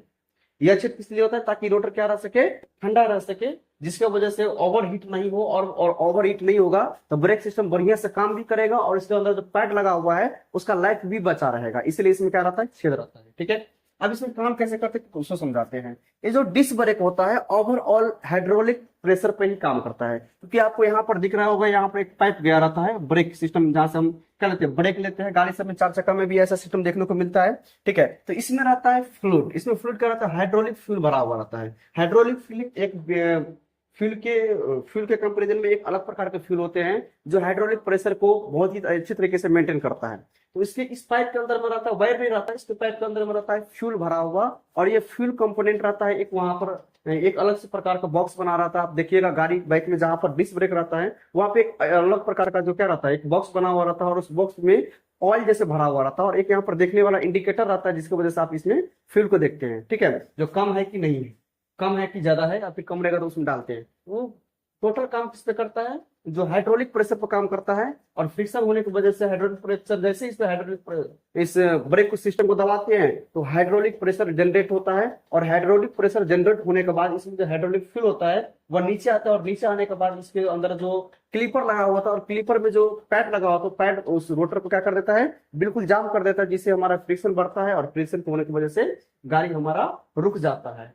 यह छेद इसलिए होता है ताकि रोटर क्या रह सके, ठंडा रह सके, जिसकी वजह से ओवर हीट नहीं हो। और ओवर हीट नहीं होगा तो ब्रेक सिस्टम बढ़िया से काम भी करेगा, और इसके अंदर जो पैड लगा हुआ है उसका लाइफ भी बचा रहेगा। इसलिए इसमें क्या रहता है, छेद रहता है। ठीक है, अब इसमें काम कैसे करते हैं उसको समझाते हैं। ये जो डिस्क ब्रेक होता है ओवरऑल हाइड्रोलिक प्रेशर पे ही काम करता है, क्योंकि आपको यहाँ पर दिख रहा होगा, यहाँ पर एक पाइप गया रहता है ब्रेक सिस्टम, जहां से हम क्या लेते हैं, ब्रेक लेते हैं। गाड़ी सब में 4 चक्का में भी ऐसा सिस्टम देखने को मिलता है। ठीक है, तो इसमें रहता है फ्लूइड। इसमें फ्लूइड क्या रहता है, हाइड्रोलिक फ्लूइड भरा हुआ रहता है। हाइड्रोलिक फ्लूइड एक फ्यूल के कंपेरिजन में एक अलग प्रकार के फ्यूल होते हैं, जो हाइड्रोलिक प्रेशर को बहुत ही अच्छी तरीके से मेंटेन करता है। तो इसके इस पाइप के अंदर में रहता है, वायर नहीं रहता है, इसके पाइप के अंदर में रहता है फ्यूल भरा हुआ, और ये फ्यूल कंपोनेंट रहता है एक वहां पर एक अलग से प्रकार का बॉक्स बना रहता है। आप देखिएगा गाड़ी बाइक में जहां पर डिस्क ब्रेक रहता है वहां पे एक अलग प्रकार का जो क्या रहता है, एक बॉक्स बना हुआ रहता है, और उस बॉक्स में ऑयल जैसे भरा हुआ रहता है, और एक यहाँ पर देखने वाला इंडिकेटर रहता है, जिसकी वजह से आप इसमें फ्यूल को देखते हैं। ठीक है, जो कम है कि नहीं है, कम है कि ज्यादा है, या फिर कम रहेगा तो उसमें डालते हैं, वो टोटल काम किस पे करता है, जो हाइड्रोलिक प्रेशर पर काम करता है। और फ्रिक्शन होने की वजह से हाइड्रोलिक प्रेशर, जैसे इस पे इस ब्रेक सिस्टम को दबाते हैं तो हाइड्रोलिक प्रेशर जनरेट होता है। और हाइड्रोलिक प्रेशर जनरेट होने के बाद इसमें जो हाइड्रोलिक फ्लूइड होता है वह नीचे आता है, और नीचे आने के बाद इसके अंदर जो क्लीपर लगा हुआ था, और क्लीपर में जो पैड लगा हुआ, तो पैड उस रोटर को क्या कर देता है, बिल्कुल जाम कर देता है, जिससे हमारा फ्रिक्शन बढ़ता है, और फ्रिक्शन होने की वजह से गाड़ी हमारा रुक जाता है।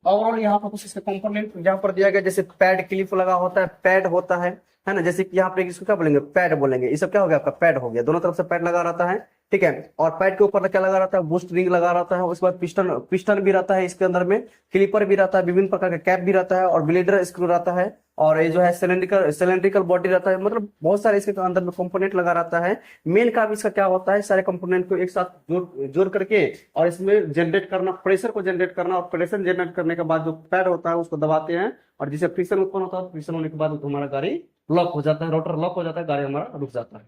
ओवरऑल यहाँ पर कुछ इसका कंपोनेंट यहाँ पर दिया गया, जैसे पैड क्लिप लगा होता है, पैड होता है ना, जैसे कि यहाँ पर इसको क्या बोलेंगे, पैड बोलेंगे। ये सब क्या हो गया, आपका पैड हो गया, दोनों तरफ से पैड लगा रहता है, ठीक है। और पैड के ऊपर क्या लगा रहता है, बूस्ट रिंग लगा रहता है। उसके बाद पिस्टन भी रहता है इसके अंदर में, क्लिपर भी रहता है, विभिन्न प्रकार का कैप भी रहता है, और ब्लेडर स्क्रू रहता है, और ये जो है सिलेंड्रिकल बॉडी रहता है। मतलब बहुत सारे इसके अंदर में कंपोनेंट लगा रहता है। मेन काम इसका क्या होता है, सारे कंपोनेंट को एक साथ जोड़ करके और इसमें जनरेट करना, प्रेशर को जनरेट करना, और प्रेशर जनरेट करने के बाद जो पैड होता है उसको दबाते हैं, और जिससे फ्रिक्शन उत्पन्न होता है। फ्रिक्शन होने के बाद हमारा गाड़ी लॉक हो जाता है, रोटर लॉक हो जाता है, गाड़ी हमारा रुक जाता है।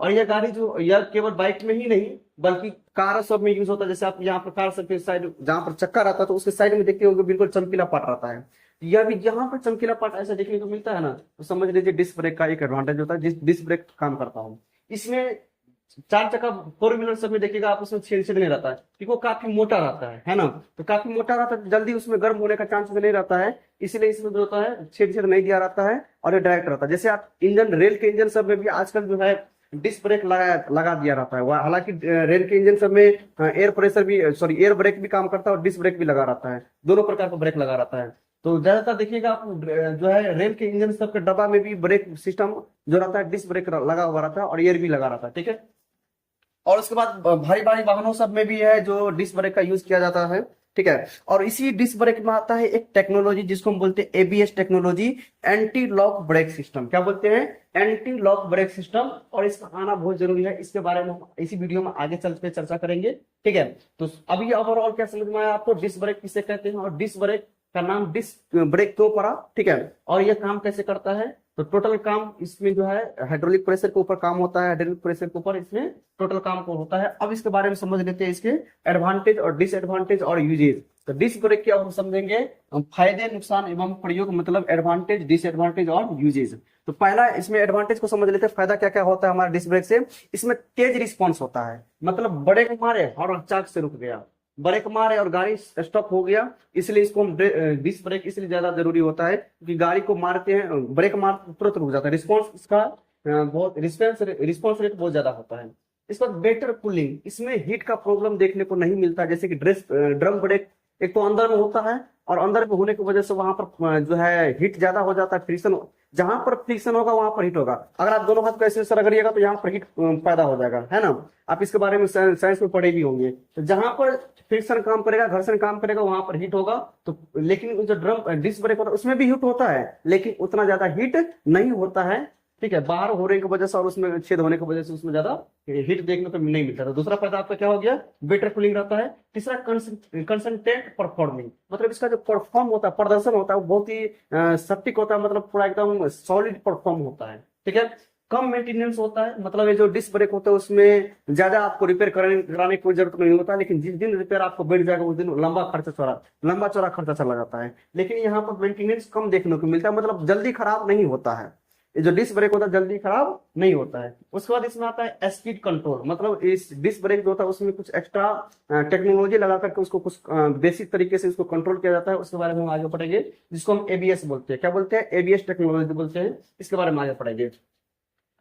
और यह गाड़ी जो, यह केवल बाइक में ही नहीं बल्कि कार सब में यूज होता है। जैसे आप यहाँ पर कार सब के साइड जहाँ पर चक्का रहता है तो उसके साइड में देखते होंगे बिल्कुल चमकीला पार्ट रहता है। यह भी जहां पर चमकीला पार्ट ऐसा देखने को मिलता है ना, तो समझ लीजिए डिस्क ब्रेक का एक एडवांटेज होता है, जिस डिस्क ब्रेक काम करता हूँ। इसमें 4 चक्का 4 व्हीलर सब में देखिएगा आप, उसमें छेद नहीं रहता है, क्योंकि वो काफी मोटा रहता है ना। तो काफी मोटा रहता है, जल्दी उसमें गर्म होने का चांस नहीं रहता है, इसलिए इसमें जो होता है छेद नहीं दिया रहता है, और ये डायरेक्ट रहता है। जैसे आप इंजन, रेल के इंजन सब में भी आजकल जो है डिस्क ब्रेक लगा दिया रहता है। हालांकि रेल के इंजन सब में एयर प्रेशर भी, सॉरी एयर ब्रेक भी काम करता है, और डिस्क ब्रेक भी लगा रहता है, दोनों प्रकार का ब्रेक लगा रहता है। तो ज्यादातर देखिएगा आप जो है रेल के इंजन सब के डब्बा में भी ब्रेक सिस्टम जो रहता है, डिस्क ब्रेक लगा हुआ रहता है, और एयर भी लगा रहता है, ठीक है। और उसके बाद भारी भारी वाहनों सब में भी है जो डिस्क ब्रेक का यूज किया जाता है, ठीक है। और इसी डिस्क ब्रेक में आता है एक टेक्नोलॉजी जिसको हम बोलते हैं ABS technology, anti lock brake system. क्या बोलते हैं, एंटी लॉक ब्रेक सिस्टम। और इसका आना बहुत जरूरी है, इसके बारे में हम इसी वीडियो में आगे चल के चर्चा करेंगे, ठीक है। तो अभी ओवरऑल क्या समझ में आया आपको, डिस्क ब्रेक किसे कहते हैं, और डिस्क ब्रेक का नाम डिस्क ब्रेक क्यों पड़ा, ठीक है। और यह काम कैसे करता है, तो टोटल काम इसमें जो है हाइड्रोलिक प्रेशर के ऊपर काम होता है, हाइड्रोलिक प्रेशर के ऊपर इसमें टोटल काम को होता है। अब इसके बारे में समझ लेते हैं, इसके एडवांटेज और डिसएडवांटेज और यूजेज। तो डिस्क ब्रेक के हम समझेंगे फायदे, नुकसान एवं प्रयोग, मतलब एडवांटेज, डिसएडवांटेज और यूजेज। तो पहला इसमें एडवांटेज को समझ लेते हैं, फायदा क्या क्या होता है हमारे डिस्क ब्रेक से। इसमें तेज रिस्पॉन्स होता है, मतलब बड़े को मारे और अचानक से रुक गया, ब्रेक मारे और गाड़ी स्टॉप हो गया, इसलिए इसको हम डिस्क ब्रेक इसलिए ज्यादा जरूरी होता है कि गाड़ी को मारते हैं, ब्रेक मार तुरंत रुक जाता है, रिस्पॉन्स इसका बहुत रिस्पॉन्स रेट बहुत ज्यादा होता है। इसके बाद बेटर कूलिंग, इसमें हीट का प्रॉब्लम देखने को नहीं मिलता, जैसे कि ड्रम ब्रेक एक तो अंदर में होता है, और अंदर में होने की वजह से वहां पर जो है हीट ज्यादा हो जाता है, फ्रिक्शन, जहां पर फ्रिक्शन होगा वहां पर हीट होगा। अगर आप दोनों हाथ को ऐसे रगड़िएगा तो यहाँ पर हीट पैदा हो जाएगा, है ना। आप इसके बारे में साइंस में पढ़े भी होंगे। तो जहां पर फ्रिक्शन काम करेगा, घर्षण काम करेगा, वहां पर हीट होगा। तो लेकिन जो डिस्क ब्रेक होता है उसमें भी हीट होता है, लेकिन उतना ज्यादा हीट नहीं होता है, ठीक है। बाहर होने की वजह से और उसमें छेद होने की वजह से उसमें ज्यादा हीट देखने को नहीं मिलता। तो दूसरा फायदा आपका क्या हो गया, बेटर कूलिंग रहता है। तीसरा कंसंट्रेट परफॉर्मिंग, मतलब इसका जो परफॉर्म होता है, प्रदर्शन होता है, वो बहुत ही सटीक होता है, मतलब पूरा एकदम सॉलिड परफॉर्म होता है, ठीक है। कम मेंटेनेंस होता है, मतलब ये जो डिस्क ब्रेक होता है उसमें ज्यादा आपको रिपेयर कराने की कोई जरूरत नहीं होता, लेकिन जिस दिन रिपेयर आपको बैठ जाएगा उस दिन लंबा चौड़ा खर्चा चला जाता है। लेकिन यहाँ पर मेंटेनेंस कम देखने को मिलता है, मतलब जल्दी खराब नहीं होता है, ये जो डिस्क ब्रेक होता है जल्दी खराब नहीं होता है। उसके बाद इसमें आता है स्पीड कंट्रोल, मतलब इस डिस्क ब्रेक जो होता है उसमें कुछ एक्स्ट्रा टेक्नोलॉजी लगा करके उसको कुछ बेसिक तरीके से इसको कंट्रोल किया जाता है। उसके बारे में हम आगे पढ़ेंगे, जिसको हम एबीएस बोलते हैं। क्या बोलते हैं, एबीएस टेक्नोलॉजी बोलते हैं, इसके बारे में आगे पढ़ेंगे।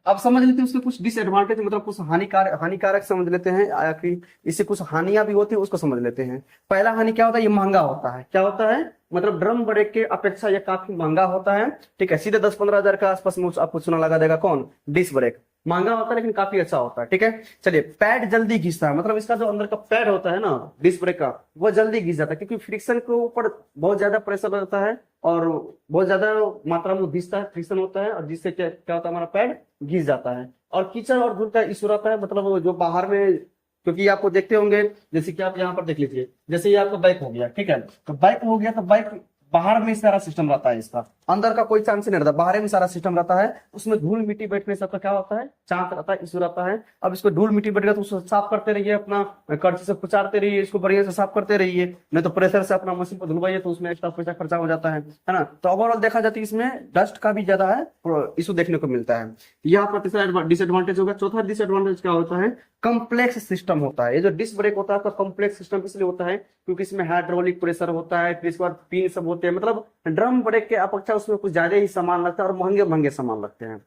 अब समझ लेते हैं उसके कुछ डिसएडवांटेज, मतलब कुछ हानिकारक समझ लेते हैं, कि इससे कुछ हानियां भी होती है, उसको समझ लेते हैं। पहला हानि क्या होता है, ये महंगा होता है। क्या होता है, मतलब ड्रम ब्रेक के अपेक्षा ये काफी महंगा होता है, ठीक है। सीधे 10-15 हजार के आसपास में आपको चुना लगा देगा कौन, डिस्क ब्रेक। महंगा होता है लेकिन काफी अच्छा होता है, ठीक है। चलिए, पैड जल्दी घिसता है, मतलब इसका जो अंदर का पैड होता है ना डिस्क ब्रेक का, वो जल्दी घिस जाता है, क्योंकि फ्रिक्शन के ऊपर बहुत ज्यादा प्रेशर रहता है और बहुत ज्यादा मात्रा में घिसता है, फ्रिक्शन होता है, और जिससे क्या होता है, हमारा पैड घिस जाता है। और कीचड़ और धूल का इशू रहता है, मतलब जो बाहर में, क्योंकि आपको देखते होंगे, जैसे कि आप यहाँ पर देख लीजिए, जैसे ये आपका बाइक हो गया, ठीक है। तो बाइक हो गया, तो बाइक बाहर में इस तरह सिस्टम रहता है इसका, अंदर का कोई चांस नहीं रहता, बाहर में सारा सिस्टम रहता है, उसमें धूल मिट्टी बैठने सबका क्या होता है, चांस रहता है, इशू रहता है। अब इसको धूल मिट्टी बैठ गया तो उसको साफ करते रहिए, अपना कर्ची से कुचारते रहिए, इसको बढ़िया से साफ करते रहिए, नहीं तो प्रेशर से अपना मशीन पर धुलवाइए तो उसमें एक्स्ट्रा पैसा खर्चा हो जाता है ना। तो ओवरऑल देखा जाता है इसमें डस्ट का भी ज्यादा है इशू देखने को मिलता है। यह आपका तीसरा डिसएडवांटेज होगा। चौथा डिसएडवांटेज क्या होता है, कम्प्लेक्स सिस्टम होता है। ये जो डिस्क ब्रेक होता है आपका कम्प्लेक्स सिस्टम इसलिए होता है क्योंकि इसमें हाइड्रोलिक प्रेशर होता है, फिर इसके बाद पिन सब होते हैं, मतलब ड्रम ब्रेक के अपेक्षा उसमें कुछ ज्यादा ही सामान लगता है और महंगे महंगे सामान लगते हैं।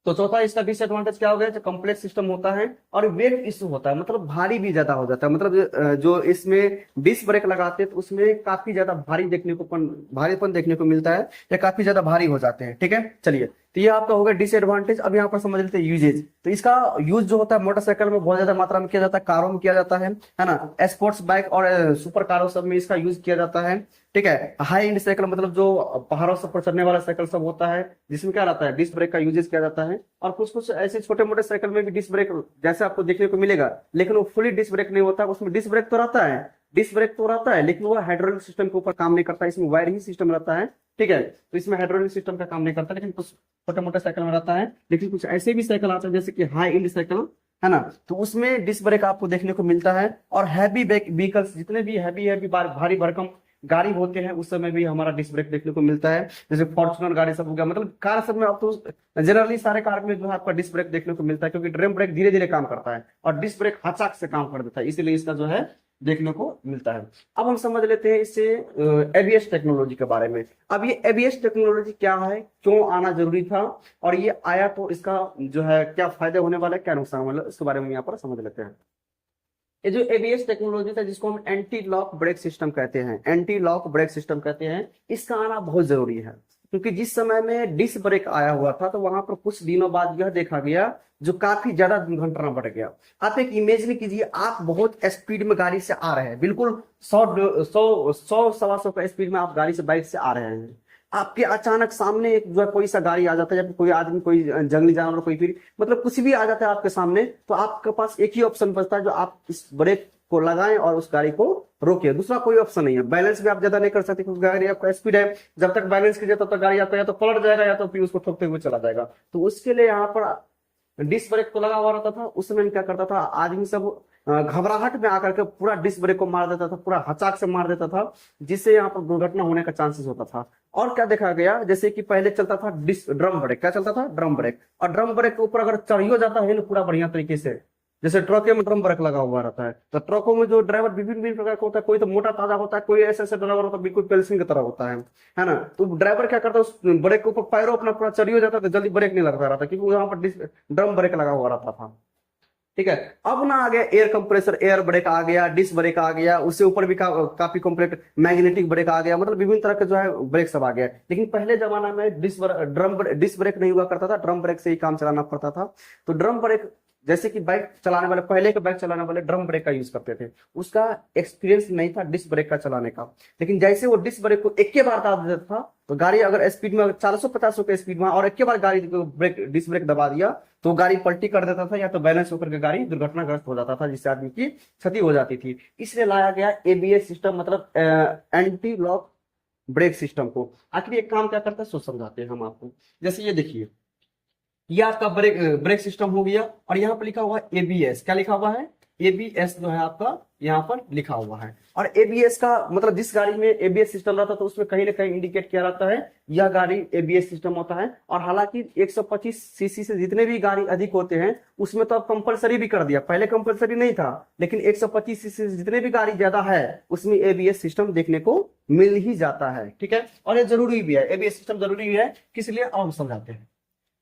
तो चौथा इसका डिसएडवांटेज क्या हो गया, जो कम्प्लेक्स सिस्टम होता है और वेट इशू होता है, मतलब भारी भी ज्यादा हो जाता है। मतलब जो इसमें डिस्क ब्रेक लगाते हैं तो उसमें काफी ज्यादा भारीपन देखने को मिलता है, या काफी ज्यादा भारी हो जाते हैं। ठीक है, चलिए, तो ये आपका होगा डिसएडवांटेज। अब यहाँ पर समझ लेते हैं यूजेज। तो इसका यूज जो होता है मोटरसाइकिल में बहुत ज्यादा मात्रा में किया जाता है, कारों में किया जाता है ना, स्पोर्ट्स बाइक और सुपर कारों सब में इसका यूज किया जाता है। ठीक है, हाई एंड साइकिल मतलब जो पहाड़ों सब पर चढ़ने वाला साइकिल सब होता है जिसमें क्या रहता है, डिस्क ब्रेक का यूजेस किया जाता है। और कुछ कुछ ऐसे छोटे मोटे साइकिल में भी डिस्क ब्रेक जैसे आपको देखने को मिलेगा, लेकिन वो फुली डिस्क ब्रेक नहीं होता, उसमें डिस्क ब्रेक तो रहता है, लेकिन वो हाइड्रोलिक सिस्टम के ऊपर काम नहीं करता, इसमें वायर ही सिस्टम रहता है। ठीक है, तो इसमें हाइड्रोलिक सिस्टम का काम नहीं करता, लेकिन कुछ छोटे मोटे साइकिल में रहता है। लेकिन कुछ ऐसे भी साइकिल आते हैं जैसे कि हाई एंड साइकिल है ना, तो उसमें डिस्क ब्रेक आपको देखने को मिलता है। और हैवी व्हीकल्स, जितने भी हैवी भारी भरकम गाड़ी होते हैं उस समय भी हमारा डिस्क ब्रेक देखने को मिलता है, जैसे फॉर्च्यूनर गाड़ी सब हो गया, मतलब कार सब में अब तो जनरली सारे कार में जो है आपका डिस्क ब्रेक देखने को मिलता है, क्योंकि ड्रम ब्रेक धीरे धीरे काम करता है और डिस्क ब्रेक हचाक से काम कर देता है, इसीलिए इसका जो है देखने को मिलता है। अब हम समझ लेते हैं इससे एबीएस टेक्नोलॉजी के बारे में। अब ये एबीएस टेक्नोलॉजी क्या है, क्यों आना जरूरी था, और ये आया तो इसका जो है क्या फायदे होने वाला है, क्या नुकसान होने वाला है, इसके बारे में यहाँ पर समझ लेते हैं। ये जो एबीएस टेक्नोलॉजी था जिसको हम एंटी लॉक ब्रेक सिस्टम कहते हैं, एंटी लॉक ब्रेक सिस्टम कहते हैं, इसका आना बहुत जरूरी है। क्योंकि जिस समय में डिस्क ब्रेक आया हुआ था तो वहां पर कुछ दिनों बाद यह देखा गया जो काफी ज्यादा दुर्घटना बढ़ गया। आप एक इमेजिन कीजिए, आप बहुत स्पीड में गाड़ी से आ रहे हैं, बिल्कुल 100 100 100 125 का स्पीड में आप गाड़ी से बाइक से आ रहे हैं, आपके अचानक सामने एक जो है कोई सा गाड़ी आ जाता है, या कोई आदमी, कोई जंगली जानवर, कोई फिर मतलब कुछ भी आ जाता है आपके सामने, तो आपके पास एक ही ऑप्शन बचता है, जो आप इस ब्रेक को लगाएं और उस गाड़ी को रोकिए, दूसरा कोई ऑप्शन नहीं है। बैलेंस भी आप ज्यादा नहीं कर सकते क्योंकि गाड़ी आपका स्पीड है, जब तक बैलेंस कीजिए तब तक गाड़ी आपका या तो पलट जाएगा या तो फिर उसको ठोकते हुए चला जाएगा। तो उसके लिए यहाँ पर डिस्क ब्रेक तो लगा हुआ रहता था। उस समय क्या करता था आदमी सब, घबराहट में आकर के पूरा डिस्क ब्रेक को मार देता था, पूरा हचाक से मार देता था, जिससे यहाँ पर दुर्घटना होने का चांसेस होता था। और क्या देखा गया, जैसे कि पहले चलता था डिस्क ड्रम ब्रेक, क्या चलता था, ड्रम ब्रेक, और ड्रम ब्रेक के ऊपर अगर चढ़ियो जाता है ना पूरा बढ़िया तरीके से, जैसे ट्रकों में ड्रम ब्रेक लगा हुआ रहता है, तो ट्रकों में जो ड्राइवर विभिन्न विभिन्न प्रकार का होता है, कोई तो मोटा ताजा होता है, कोई ऐसे ऐसे ड्राइवर होता है बिल्कुल पेल्सिंग की तरह होता है ना। तो ड्राइवर क्या करता है, उस ब्रेक के ऊपर पैरों अपना पूरा चढ़ियो जाता था, जल्दी ब्रेक नहीं लगता रहता क्योंकि वहां पर ड्रम ब्रेक लगा हुआ रहता था। ठीक है, अब ना आ गया एयर कंप्रेसर, एयर ब्रेक आ गया, डिस्क ब्रेक आ गया, उससे ऊपर भी काफी कॉम्प्लेक्ट मैग्नेटिक ब्रेक आ गया, मतलब विभिन्न तरह के जो है ब्रेक सब आ गया। लेकिन पहले जमाना में डिस्क ब्रेक नहीं हुआ करता था, ड्रम ब्रेक से ही काम चलाना पड़ता था। तो ड्रम ब्रेक, जैसे कि बाइक चलाने वाले, पहले के बाइक चलाने वाले ड्रम ब्रेक का यूज करते थे, उसका एक्सपीरियंस नहीं था डिस्क ब्रेक का चलाने का। लेकिन जैसे वो डिस्क ब्रेक को एक के बार दबा देता था, तो गाड़ी अगर स्पीड में 450 के स्पीड में और एक के बार गाड़ी को डिस्क ब्रेक दबा दिया तो गाड़ी पलटी कर देता था, या तो बैलेंस होकर के गाड़ी दुर्घटनाग्रस्त हो जाता था, जिससे आदमी की क्षति हो जाती थी। इसलिए लाया गया एबीएस सिस्टम, मतलब एंटी लॉक ब्रेक सिस्टम को। आखिर ये काम क्या करता है सो समझाते हैं हम आपको। जैसे ये देखिए, ये आपका ब्रेक सिस्टम हो गया, और यहाँ पर लिखा हुआ है एबीएस, क्या लिखा हुआ है, एबीएस जो है आपका यहाँ पर लिखा हुआ है। और एबीएस का मतलब जिस गाड़ी में एबीएस सिस्टम रहता है तो उसमें कहीं ना कहीं इंडिकेट किया रहता है यह गाड़ी एबीएस सिस्टम होता है। और हालांकि 125 सीसी से जितने भी गाड़ी अधिक होते हैं उसमें तो अब कंपलसरी भी कर दिया, पहले कंपलसरी नहीं था, लेकिन 125 सीसी से जितने भी गाड़ी ज्यादा है उसमें एबीएस सिस्टम देखने को मिल ही जाता है। ठीक है, और ये जरूरी भी है, एबीएस सिस्टम जरूरी भी है, किस लिए अब हम समझाते हैं।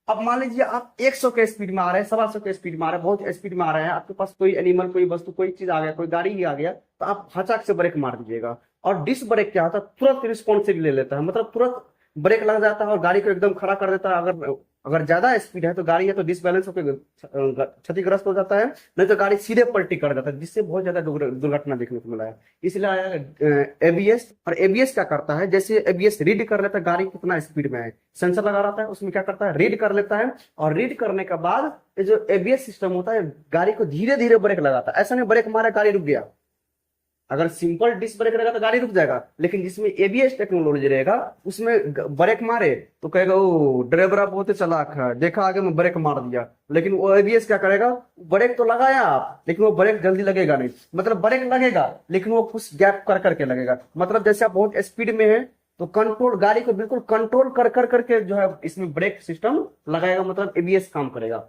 अब मान लीजिए आप 100 के स्पीड में आ रहे हैं, 125 के स्पीड में आ रहे हैं, बहुत स्पीड में आ रहे हैं, आपके पास कोई एनिमल, कोई वस्तु, कोई चीज आ गया, कोई गाड़ी ही आ गया, तो आप हचाक से ब्रेक मार दीजिएगा। और डिस्क ब्रेक क्या होता है, तुरंत रिस्पॉन्सिव ले लेता है, मतलब तुरंत ब्रेक लग जाता है और गाड़ी को एकदम खड़ा कर देता है। अगर ज्यादा स्पीड है तो गाड़ी है तो डिसबैलेंस होकर क्षतिग्रस्त हो जाता है, नहीं तो गाड़ी सीधे पलटी कर देता है, जिससे बहुत ज्यादा दुर्घटना देखने को मिला है। इसलिए आया एबीएस। और एबीएस क्या करता है, जैसे एबीएस रीड कर लेता है गाड़ी कितना स्पीड में है, सेंसर लगा रहता है, उसमें क्या करता है रीड कर लेता है, और रीड करने के बाद ये जो एबीएस सिस्टम होता है गाड़ी को धीरे धीरे ब्रेक लगाता है। ऐसा नहीं ब्रेक मारा गाड़ी रुक गया, अगर सिंपल डिस्क ब्रेक रहेगा तो गाड़ी रुक जाएगा, लेकिन जिसमें एबीएस टेक्नोलॉजी रहेगा उसमें ब्रेक मारे तो कहेगा ओ ड्राइवर आप बहुत चालाक है, देखा आगे में ब्रेक मार दिया। लेकिन वो एबीएस क्या करेगा, ब्रेक तो लगाया आप लेकिन वो ब्रेक जल्दी लगेगा नहीं, मतलब ब्रेक लगेगा लेकिन वो कुछ गैप कर करके लगेगा। मतलब जैसे आप बहुत स्पीड में है तो कंट्रोल, गाड़ी को बिल्कुल कंट्रोल कर कर करके जो है इसमें ब्रेक सिस्टम लगाएगा, मतलब एबीएस काम करेगा।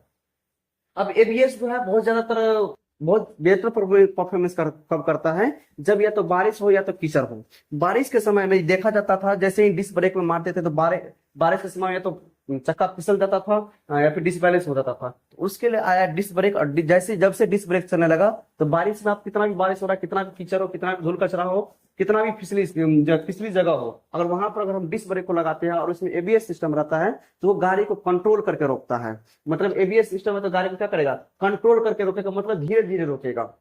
अब एबीएस जो है बहुत ज्यादातर बहुत बेहतर परफॉर्मेंस कब करता है, जब या तो बारिश हो या तो कीचड़ हो। बारिश के समय में देखा जाता था जैसे ही डिस्क ब्रेक में मारते थे तो बारिश के समय या तो चक्का फिसल जाता था या फिर डिसबैलेंस हो जाता था। तो उसके लिए आया डिस्क ब्रेक, और जैसे जब से डिस्क ब्रेक चलने लगा तो बारिश में आप कितना भी बारिश हो रहा है, कितना भी कीचड़ हो, कितना भी धूल कचरा हो, कितना भी फिसली जगह हो, अगर वहां पर अगर हम डिस्क ब्रेक को लगाते हैं और उसमें एबीएस सिस्टम रहता है तो वो गाड़ी को कंट्रोल करके रोकता है। मतलब एबीएस सिस्टम है तो गाड़ी को क्या करेगा, कंट्रोल करके रोकेगा, मतलब धीरे धीरे रोकेगा,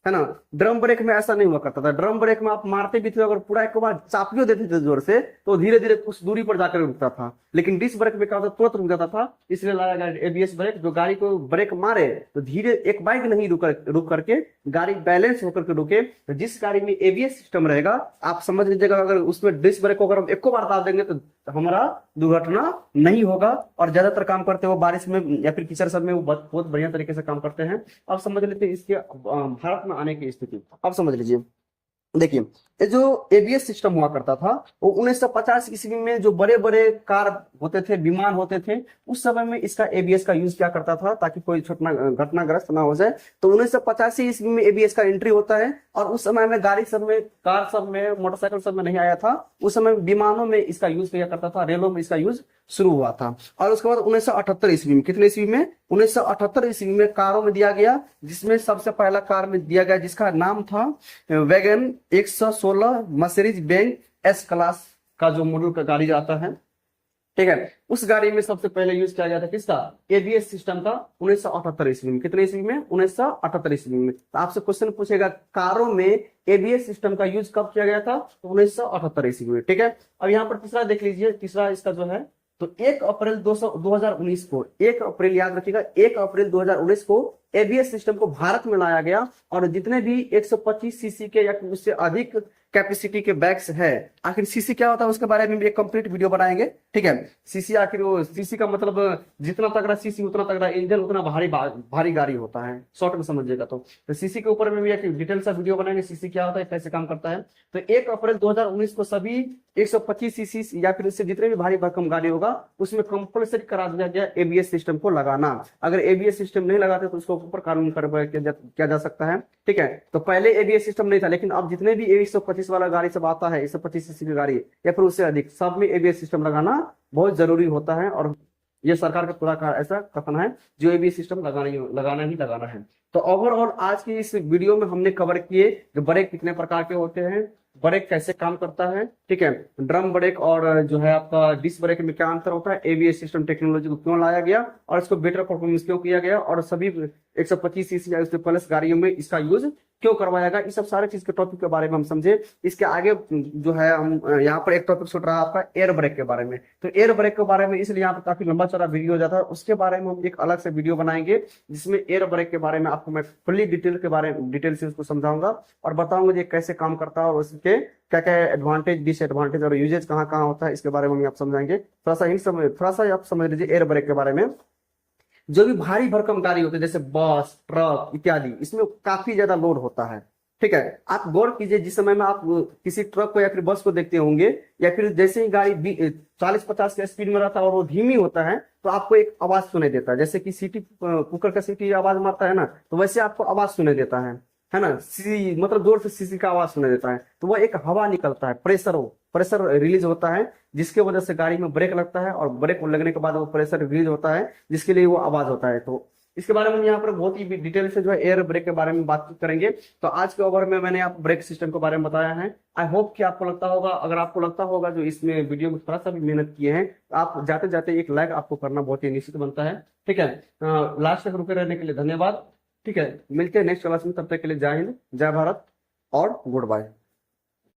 है ना। ड्रम ब्रेक में ऐसा नहीं हुआ करता था। ड्रम ब्रेक में आप मारते भी थे, अगर पूरा एक बार चापियो देते थे जोर से तो धीरे धीरे कुछ दूरी पर जाकर रुकता था। लेकिन डिस्क ब्रेक में क्या होता, तुरंत रुक जाता था। इसलिए लाया गया एबीएस ब्रेक, जो गाड़ी को ब्रेक मारे तो धीरे, एक बाइक नहीं रुक करके गाड़ी बैलेंस होकर के रुके। तो जिस गाड़ी में एबीएस सिस्टम रहेगा आप समझ लीजिएगा, अगर उसमें डिस्क ब्रेक को अगर हम एक बार दाब देंगे तो हमारा दुर्घटना नहीं होगा। और ज्यादातर काम करते हो बारिश में या फिर कीचड़ सब में, वो बहुत बढ़िया तरीके से काम करते हैं। अब समझ लेते हैं इसके भारत में आने की स्थिति। अब समझ लीजिए, देखिए ये जो एबीएस सिस्टम हुआ करता था वो 1950 ईस्वी में जो बड़े बड़े कार होते थे, विमान होते थे, उस समय में इसका एबीएस का यूज क्या करता था ताकि कोई छोटा घटनाग्रस्त ना हो जाए। तो 1985 ईस्वी में एबीएस का एंट्री होता है, और उस समय में गाड़ी सब में, कार सब में, मोटरसाइकिल सब में नहीं आया था। उस समय विमानों में इसका यूज किया करता था, रेलों में इसका यूज शुरू हुआ था। और उसके बाद 1978 ईस्वी में, कितने ईस्वी में, 1978 ईस्वी में कारों में दिया गया, जिसमें सबसे पहला कार में दिया गया जिसका नाम था wagon 116 Mercedes Benz S class का जो मॉडल का गाड़ी आता है, ठीक है, उस गाड़ी में सबसे पहले यूज किया गया था किसका, एबीएस सिस्टम का, 1978 ईस्वी में। कितने ईस्वी में, 1978 ईस्वी में। तो आपसे क्वेश्चन पूछेगा कारों में एबीएस सिस्टम का यूज कब किया गया था, तो 1978 ईस्वी में, ठीक है। अब यहाँ पर तीसरा देख लीजिए, तीसरा इसका जो है, तो 1 अप्रैल 2019 को, 1 अप्रैल याद रखिएगा, 1 अप्रैल 2019 को एबीएस सिस्टम को भारत में लाया गया। और जितने भी 125 सीसी के या उससे अधिक कैपेसिटी के बैग्स है, आखिर सीसी क्या होता है उसके बारे में भी एक कंप्लीट वीडियो बनाएंगे, ठीक है। सीसी, आखिर वो सीसी का मतलब जितना तगड़ा सीसी उतना तगड़ा इंजन, उतना भारी गाड़ी होता है, शॉर्ट में समझिएगा। तो सीसी के ऊपर में भी एक डिटेल सा वीडियो बनाएंगे, सीसी क्या होता है, कैसे काम करता है। तो 1 अप्रैल 2019 को सभी 125 सीसी या फिर इससे जितने भी भारी भरकम गाड़ी होगा उसमें कंपल्सरी करा दिया गया एबीएस सिस्टम को लगाना। अगर एबीएस सिस्टम नहीं लगाते तो उसको ऊपर कानून कार्रवाई किया जा सकता है, ठीक है। तो पहले एबीएस सिस्टम नहीं था, लेकिन अब जितने भी 125 वाला गाड़ी सब आता है, 125 सीसी की गाड़ी या फिर उससे अधिक, सब में एबीएस सिस्टम लगाना बहुत जरूरी होता है। और ये सरकार का पूरा ऐसा कथन है, जो एबीएस सिस्टम लगाना ही लगाना है। तो ओवरऑल आज की इस वीडियो में हमने कवर किए कि ब्रेक कितने प्रकार के होते हैं, ब्रेक कैसे काम करता है, ठीक है, ड्रम ब्रेक और जो है आपका डिस्क ब्रेक में क्या अंतर होता है, एबीएस सिस्टम टेक्नोलॉजी को क्यों लाया गया और इसको बेटर परफॉर्मेंस क्यों किया गया, और सभी 125 सीसी या उससे प्लस गाड़ियों में इसका यूज क्यों करवाया गया। इस सब सारे चीज के टॉपिक के बारे में हम समझे। इसके आगे जो है हम यहाँ पर एक टॉपिक छूट रहा है आपका एयर ब्रेक के बारे में। तो एयर ब्रेक के बारे में इसलिए यहाँ पर काफी लंबा चौड़ा वीडियो हो जाता है, उसके बारे में हम एक अलग से वीडियो बनाएंगे जिसमें एयर ब्रेक के बारे में आपको मैं फुल्ली डिटेल से उसको समझाऊंगा और बताऊंगा ये कैसे काम करता है और उसके क्या क्या एडवांटेज, डिसएडवांटेज और यूजेज कहाँ कहाँ होता है, इसके बारे में हम आप समझाएंगे। थोड़ा सा आप समझ लीजिए एयर ब्रेक के बारे में। जो भी भारी भरकम गाड़ी होती है जैसे बस, ट्रक इत्यादि, इसमें काफी ज्यादा लोड होता है, ठीक है। आप गौर कीजिए, जिस समय में आप किसी ट्रक को या फिर बस को देखते होंगे, या फिर जैसे ही गाड़ी 40-50 के स्पीड में रहता है और वो धीमी होता है तो आपको एक आवाज सुनाई देता है, जैसे कि सीटी, कुकर का सीटी आवाज मारता है ना, तो वैसे आपको आवाज सुनाई देता है ना, मतलब जोर से सीसी का आवाज सुनाई देता है। तो वो एक हवा निकलता है, प्रेशर रिलीज होता है, जिसके वजह से गाड़ी में ब्रेक लगता है और ब्रेक लगने के बाद वो प्रेशर रिलीज होता है, जिसके लिए वो आवाज होता है। तो इसके बारे में हम यहाँ पर बहुत ही डिटेल से जो है एयर ब्रेक के बारे में बातचीत करेंगे। तो आज के ओवर में मैंने आपको ब्रेक सिस्टम के बारे में बताया है। आई होप कि आपको लगता होगा, अगर आपको लगता होगा जो इसमें वीडियो में थोड़ा सा भी मेहनत किए हैं, तो आप जाते जाते एक लाइक आपको करना बहुत ही निश्चित बनता है, ठीक है। लास्ट तक रुके रहने के लिए धन्यवाद, ठीक है। मिलते हैं नेक्स्ट क्लास में, तब तक के लिए जय हिंद, जय भारत और गुड बाय।